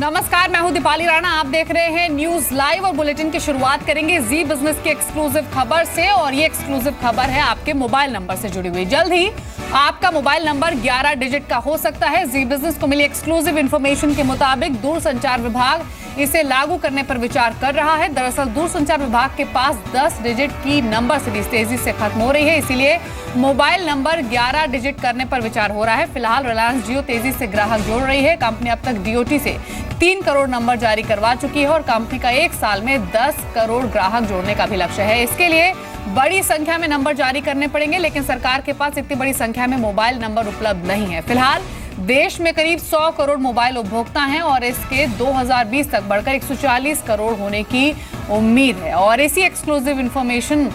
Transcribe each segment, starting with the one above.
नमस्कार, मैं हूं दीपाली राणा। आप देख रहे हैं न्यूज लाइव और बुलेटिन की शुरुआत करेंगे जी बिजनेस की एक्सक्लूसिव खबर से। और ये एक्सक्लूसिव खबर है आपके मोबाइल नंबर से जुड़ी हुई। जल्द ही आपका मोबाइल नंबर 11 डिजिट का हो सकता है। जी बिजनेस को मिली एक्सक्लूसिव इंफॉर्मेशन के मुताबिक दूरसंचार विभाग इसे लागू करने पर विचार कर रहा है। दरअसल दूरसंचार विभाग के पास 10 डिजिट की नंबर सीरीज तेजी से खत्म हो रही है, इसीलिए मोबाइल नंबर 11 डिजिट करने पर विचार हो रहा है। फिलहाल रिलायंस जियो तेजी से ग्राहक जोड़ रही है। कंपनी अब तक डीओटी से 3 करोड़ नंबर जारी करवा चुकी है और कंपनी का 1 साल में 10 करोड़ ग्राहक जोड़ने का भी लक्ष्य है। इसके लिए बड़ी संख्या में नंबर जारी करने पड़ेंगे, लेकिन सरकार के पास इतनी बड़ी संख्या में मोबाइल नंबर उपलब्ध नहीं है। फिलहाल देश में करीब 100 करोड़ मोबाइल उपभोक्ता हैं और इसके 2020 तक बढ़कर 140 करोड़ होने की उम्मीद है। और इसी एक्सक्लूसिव इंफॉर्मेशन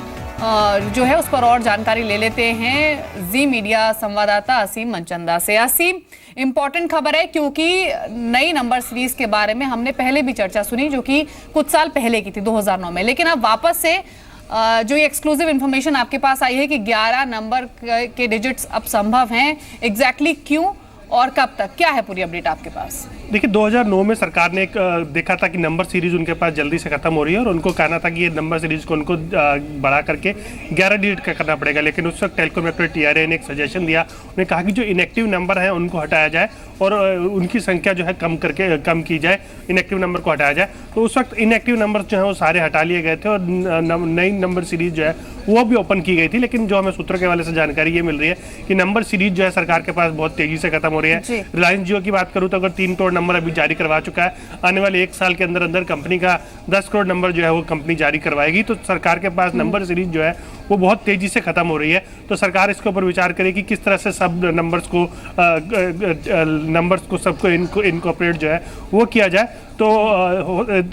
जो है उस पर और जानकारी ले लेते हैं जी मीडिया संवाददाता असीम मनचंदा से। असीम, इंपॉर्टेंट खबर है क्योंकि नई नंबर सीरीज के बारे में हमने पहले भी चर्चा सुनी, जो कि कुछ साल पहले की थी 2009 में, लेकिन अब वापस से जो ये एक्सक्लूसिव इंफॉर्मेशन आपके पास आई है कि 11 नंबर के डिजिट्स अब संभव हैं। एग्जैक्टली क्यों और कब तक, क्या है पूरी अपडेट आपके पास? देखिए, 2009 में सरकार ने एक देखा था कि नंबर सीरीज उनके पास जल्दी से खत्म हो रही है और उनको कहना था कि ये नंबर सीरीज को उनको बढ़ा करके 11 डिजिट का करना पड़ेगा। लेकिन उस वक्त टेलीकॉम ऑपरेटर टीआरए ने एक सजेशन दिया। उन्होंने कहा कि जो इनएक्टिव नंबर हैं उनको हटाया जाए और उनकी संख्या जो है कम की जाए, इनएक्टिव नंबर को हटाया जाए। तो उस वक्त इनएक्टिव नंबर जो है वो सारे हटा लिए गए थे और नई नंबर सीरीज जो है वो भी ओपन की गई थी। लेकिन जो हमें सूत्रों के हवाले से जानकारी ये मिल रही है कि नंबर सीरीज जो है सरकार के पास बहुत तेजी से खत्म हो रही है। रिलायंस जियो की बात करूँ तो अगर 3 करोड़ नंबर अभी जारी करवा चुका है, आने वाले 1 साल के अंदर अंदर कंपनी का 10 करोड़ नंबर जो है वो कंपनी जारी करवाएगी। तो सरकार के पास नंबर सीरीज जो है वो बहुत तेजी से खत्म हो रही है। तो सरकार इसके ऊपर विचार करेगी किस तरह से सब नंबर्स को सबको इनकॉर्पोरेट जो है वो किया जाए। तो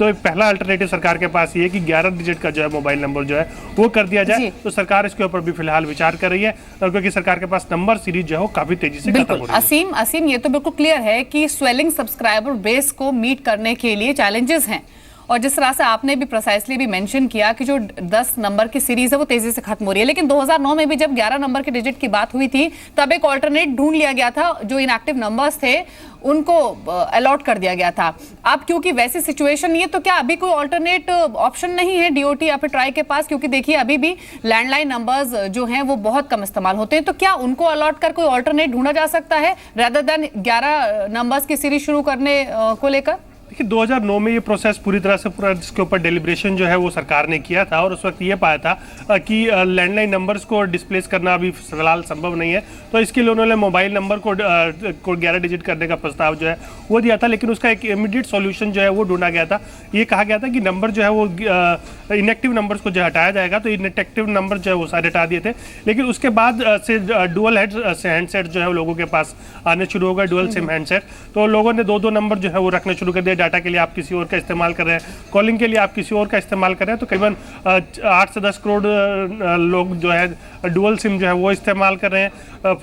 पहला अल्टरनेटिव सरकार के पास ये है कि 11 डिजिट का जो है मोबाइल नंबर जो है वो कर दिया जाए। तो सरकार इसके ऊपर भी फिलहाल विचार कर रही है और क्योंकि सरकार के पास नंबर सीरीज जो है वो काफी तेजी से खत्म हो रही है। असीम, ये तो बिल्कुल क्लियर है कि स्वेलिंग सब्सक्राइबर बेस को मीट करने के लिए चैलेंजेस हैं और जिस तरह से आपने भी प्रिसाइसली भी मेंशन किया कि जो 10 नंबर की सीरीज है वो तेजी से खत्म हो रही है। लेकिन 2009 में भी जब 11 नंबर के डिजिट की बात हुई थी तब एक ऑल्टरनेट ढूंढ लिया गया था। जो इनएक्टिव नंबर्स थे उनको अलॉट कर दिया गया था। अब क्योंकि वैसी सिचुएशन नहीं है, तो क्या अभी कोई ऑल्टरनेट ऑप्शन नहीं है डीओटी या फिर ट्राई के पास? क्योंकि देखिए अभी भी लैंडलाइन नंबर्स जो हैं वो बहुत कम इस्तेमाल होते हैं, तो क्या उनको अलॉट कर कोई ऑल्टरनेट ढूंढा जा सकता है रेदर देन 11 नंबर्स की सीरीज शुरू करने को लेकर? देखिए, 2009 में ये प्रोसेस पूरी तरह से पूरा इसके ऊपर डेलिब्रेशन जो है वो सरकार ने किया था और उस वक्त ये पाया था कि लैंडलाइन नंबर्स को डिस्प्लेस करना अभी फिलहाल संभव नहीं है। तो इसके लिए उन्होंने मोबाइल नंबर को 11 डिजिट करने का प्रस्ताव जो है वो दिया था। लेकिन उसका एक इमीडिएट सॉल्यूशन जो है वो ढूंढा गया था। ये कहा गया था कि नंबर जो है वो इनएक्टिव नंबर्स को जो हटाया जाएगा। तो इनएक्टिव नंबर जो है वो सारे हटा दिए थे। लेकिन उसके बाद से डुअल हैंडसेट जो है लोगों के पास आने शुरू हो गए, डुअल सिम हैंडसेट। तो लोगों ने 2-2 नंबर जो है वो रखने शुरू कर दिया। डाटा के लिए आप किसी और का इस्तेमाल कर रहे हैं, कॉलिंग के लिए आप किसी और का इस्तेमाल कर रहे हैं। तो करीबन 8 से 10 करोड़ लोग जो है डुअल सिम जो है वो इस्तेमाल कर रहे हैं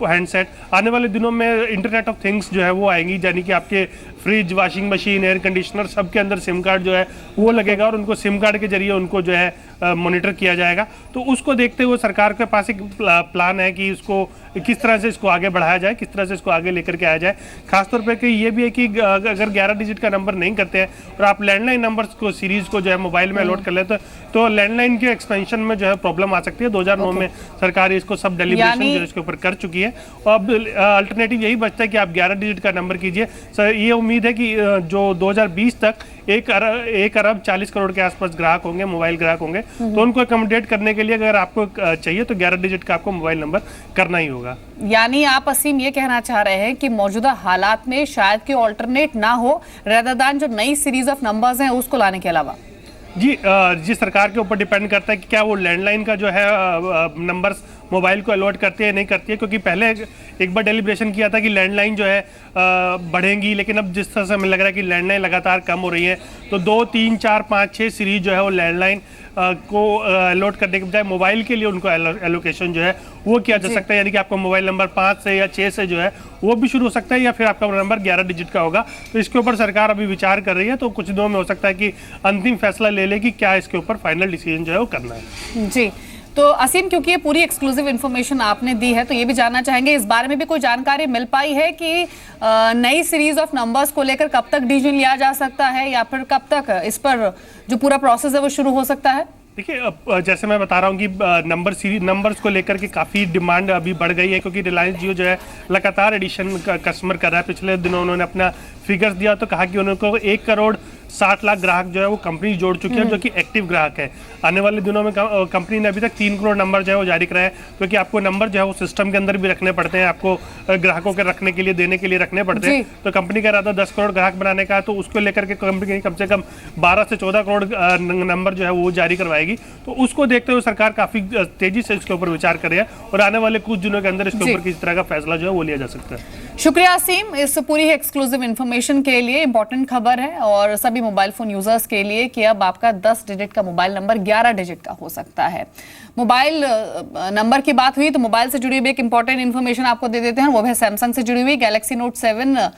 हैंडसेट। आने वाले दिनों में इंटरनेट ऑफ थिंग्स जो है वो आएंगी, यानी कि आपके fridge, washing machine, air conditioner सब के अंदर सिम कार्ड जो है वो लगेगा और उनको सिम कार्ड के जरिए उनको जो है मॉनिटर किया जाएगा। तो उसको देखते हुए सरकार के पास एक प्लान है कि इसको किस तरह से इसको आगे बढ़ाया जाए, किस तरह से इसको आगे लेकर के आया जाए। खासतौर पर ये भी है कि अगर 11 डिजिट का नंबर नहीं करते हैं और आप लैंडलाइन नंबर्स को सीरीज को जो है मोबाइल में अलॉट कर लेते हैं तो लैंडलाइन के एक्सपेंशन में जो है प्रॉब्लम आ सकती है। 2009 में सरकार इसको सब डेलिब्रेशन जो इसके ऊपर कर चुकी है। और अब अल्टरनेटिव यही बचता है कि आप 11 डिजिट का नंबर कीजिए। सर, ये उम्मीद है कि जो 2020 तक 1 अरब 40 करोड़ के आसपास ग्राहक होंगे, मोबाइल ग्राहक होंगे। तो उनको अकोमोडेट करने के लिए अगर आपको चाहिए तो 11 डिजिट का आपको मोबाइल नंबर करना ही होगा। यानी आप असीम ये कहना चाह रहे हैं कि मौजूदा हालात में शायद कि ऑल्टरनेट ना हो रेदर देन जो नई सीरीज ऑफ नंबर्स हैं उसको लाने के अलावा? जी, सरकार के ऊपर डिपेंड करता है कि क्या वो लैंडलाइन का जो है नंबर्स मोबाइल को अलॉट करती है नहीं करती है। क्योंकि पहले एक बार डेलिब्रेशन किया था कि लैंडलाइन जो है बढ़ेंगी, लेकिन अब जिस तरह से हमें लग रहा है कि लैंडलाइन लगातार कम हो रही है तो 2, 3, 4, 5, 6 सीरीज जो है वो लैंडलाइन को अलॉट करने के बजाय मोबाइल के लिए उनको एलोकेशन जो है वो किया जा सकता है। यानी कि आपका मोबाइल नंबर 5 से या 6 से जो है वो भी शुरू हो सकता है या फिर आपका नंबर 11 डिजिट का होगा। तो इसके ऊपर सरकार अभी विचार कर रही है। तो कुछ दिनों में हो सकता है कि अंतिम फैसला ले ले कि क्या इसके ऊपर फाइनल डिसीजन जो है वो करना है। जी, तो असीम, क्योंकि ये पूरी एक्सक्लूसिव इन्फॉर्मेशन आपने दी है, तो ये भी जानना चाहेंगे इस बारे में भी कोई जानकारी मिल पाई है कि नई सीरीज ऑफ नंबर्स को लेकर कब तक डिसीजन लिया जा सकता है या फिर कब तक इस पर जो पूरा प्रोसेस है वो शुरू हो सकता है? देखिए, जैसे मैं बता रहा हूँ कि नंबर्स को लेकर के काफ़ी डिमांड अभी बढ़ गई है, क्योंकि रिलायंस जियो जो है लगातार एडिशन कस्टमर कर रहा है। पिछले दिनों उन्होंने अपना फिगर्स दिया तो कहा कि उनको 1,60,00,000 ग्राहक जो है वो कंपनी जोड़ चुकी है, जो कि एक्टिव ग्राहक है। आने वाले दिनों में कंपनी ने अभी तक 3 करोड़ नंबर जो है वो जारी कराया है, क्योंकि आपको नंबर जो है वो सिस्टम के अंदर भी रखने पड़ते हैं, आपको ग्राहकों के रखने के लिए, देने के लिए रखने पड़ते हैं। तो कंपनी का इरादा 10 करोड़ ग्राहक बनाने का है, तो उसको लेकर के कंपनी कम से कम 12 से 14 करोड़ नंबर जो है वो जारी करवाएगी। तो उसको देखते हुए सरकार काफी तेजी से इसके ऊपर विचार कर रही है और आने वाले कुछ दिनों के अंदर इसके ऊपर किसी तरह का फैसला जो है वो लिया जा सकता है। शुक्रिया असीम इस पूरी एक्सक्लूसिव इन्फॉर्मेशन के लिए। इंपॉर्टेंट खबर है और सभी मोबाइल फोन यूजर्स के लिए कि अब आपका 10 डिजिट का मोबाइल नंबर 11 डिजिट का हो सकता है। मोबाइल नंबर की बात हुई तो मोबाइल से जुड़ी हुई एक इंपॉर्टेंट इन्फॉर्मेशन आपको दे देते हैं, वो है सैमसंग से जुड़ी हुई। गैलेक्सी नोट 7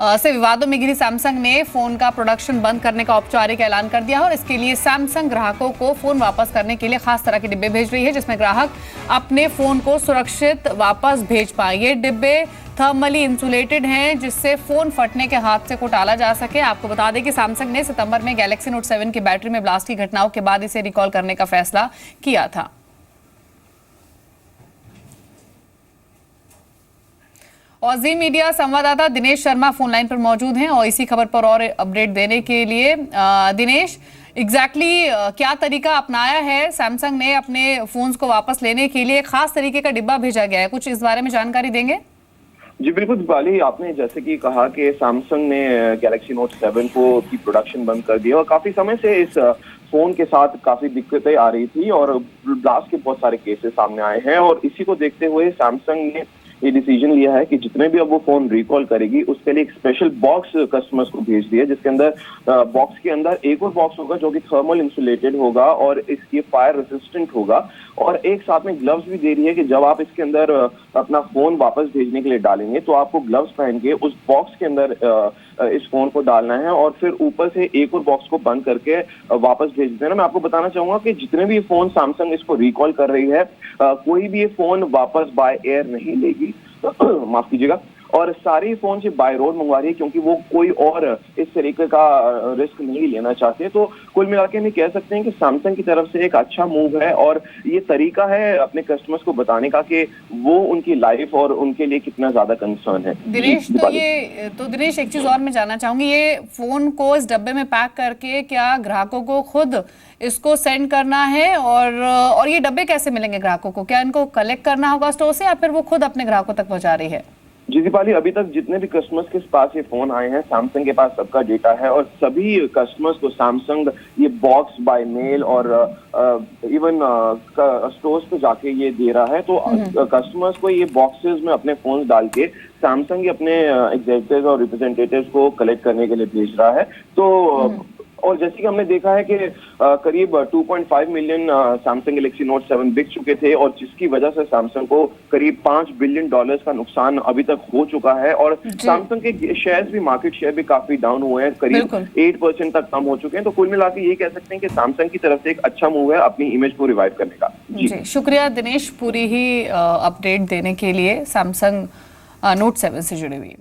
से विवादों में घिरी सैमसंग ने फोन का प्रोडक्शन बंद करने का औपचारिक ऐलान कर दिया और इसके लिए सैमसंग ग्राहकों को फोन वापस करने के लिए खास तरह के डिब्बे भेज रही है, जिसमें ग्राहक अपने फोन को सुरक्षित वापस भेज पाए। ये डिब्बे थर्मली इंसुलेटेड हैं, जिससे फोन फटने के हादसे को टाला जा सके। आपको बता दें कि सैमसंग ने सितंबर में गैलेक्सी नोट 7 की बैटरी में ब्लास्ट की घटनाओं के बाद इसे रिकॉल करने का फैसला किया था। और जी मीडिया संवाददाता दिनेश शर्मा फोन लाइन पर मौजूद हैं और इसी खबर पर और अपडेट देने के लिए दिनेश, एग्जैक्टली क्या तरीका अपनाया है सैमसंग ने अपने फोन्स को वापस लेने के लिए? खास तरीके का डिब्बा भेजा गया है, कुछ इस बारे में जानकारी देंगे? जी बिल्कुल दीपाली, आपने जैसे कि कहा कि सैमसंग ने गैलेक्सी नोट 7 को की प्रोडक्शन बंद कर दिया और काफी समय से इस फोन के साथ काफी दिक्कतें आ रही थी और ब्लास्ट के बहुत सारे केसेस सामने आए हैं और इसी को देखते हुए सैमसंग ने ये डिसीजन लिया है कि जितने भी अब वो फोन रिकॉल करेगी उसके लिए एक स्पेशल बॉक्स कस्टमर्स को भेज दिया, जिसके अंदर बॉक्स के अंदर एक और बॉक्स होगा जो कि थर्मल इंसुलेटेड होगा और इसकी फायर रेसिस्टेंट होगा और एक साथ में ग्लव्स भी दे रही है कि जब आप इसके अंदर अपना फोन वापस भेजने के लिए डालेंगे तो आपको ग्लव्स पहन के उस बॉक्स के अंदर इस फोन को डालना है और फिर ऊपर से एक और बॉक्स को बंद करके वापस भेज देना। मैं आपको बताना चाहूंगा कि जितने भी फोन सैमसंग इसको रिकॉल कर रही है कोई भी ये फोन वापस बाय एयर नहीं लेगी माफ कीजिएगा, और सारे फोन से बाय रोड मंगवा रही है क्योंकि वो कोई और इस तरीके का रिस्क नहीं लेना चाहते। तो कुल मिला के हम कह सकते हैं कि सैमसंग की तरफ से एक अच्छा मूव है और ये तरीका है अपने कस्टमर्स को बताने का कि वो उनकी लाइफ और उनके लिए कितना ज्यादा कंसर्न है। दिनेश, दिनेश एक चीज और मैं जानना चाहूंगी, ये फोन को इस डब्बे में पैक करके क्या ग्राहकों को खुद इसको सेंड करना है और ये डब्बे कैसे मिलेंगे ग्राहकों को? क्या इनको कलेक्ट करना होगा स्टोर से या फिर वो खुद अपने ग्राहकों तक पहुंचा रही है? जी दीपाली, अभी तक जितने भी कस्टमर्स के पास ये फोन आए हैं सैमसंग के पास सबका डेटा है और सभी कस्टमर्स को सैमसंग ये बॉक्स बाय मेल और इवन स्टोर्स पे जाके ये दे रहा है। तो कस्टमर्स को ये बॉक्सेस में अपने फोन डाल के सैमसंग ही अपने एग्जीक्यूटिव्स और रिप्रेजेंटेटिव्स को कलेक्ट करने के लिए भेज रहा है। तो और जैसे कि हमने देखा है कि करीब 2.5 मिलियन सैमसंग गैलेक्सी नोट 7 बिक चुके थे और जिसकी वजह से सैमसंग को करीब $5 बिलियन का नुकसान अभी तक हो चुका है और सैमसंग के शेयर्स भी, मार्केट शेयर भी काफी डाउन हुए हैं, करीब 8% तक कम हो चुके हैं। तो कुल मिला के ये कह सकते हैं कि सैमसंग की तरफ से एक अच्छा मूव है अपनी इमेज को रिवाइव करने का। जी शुक्रिया दिनेश पूरी ही अपडेट देने के लिए सैमसंग नोट 7 से जुड़ी हुई।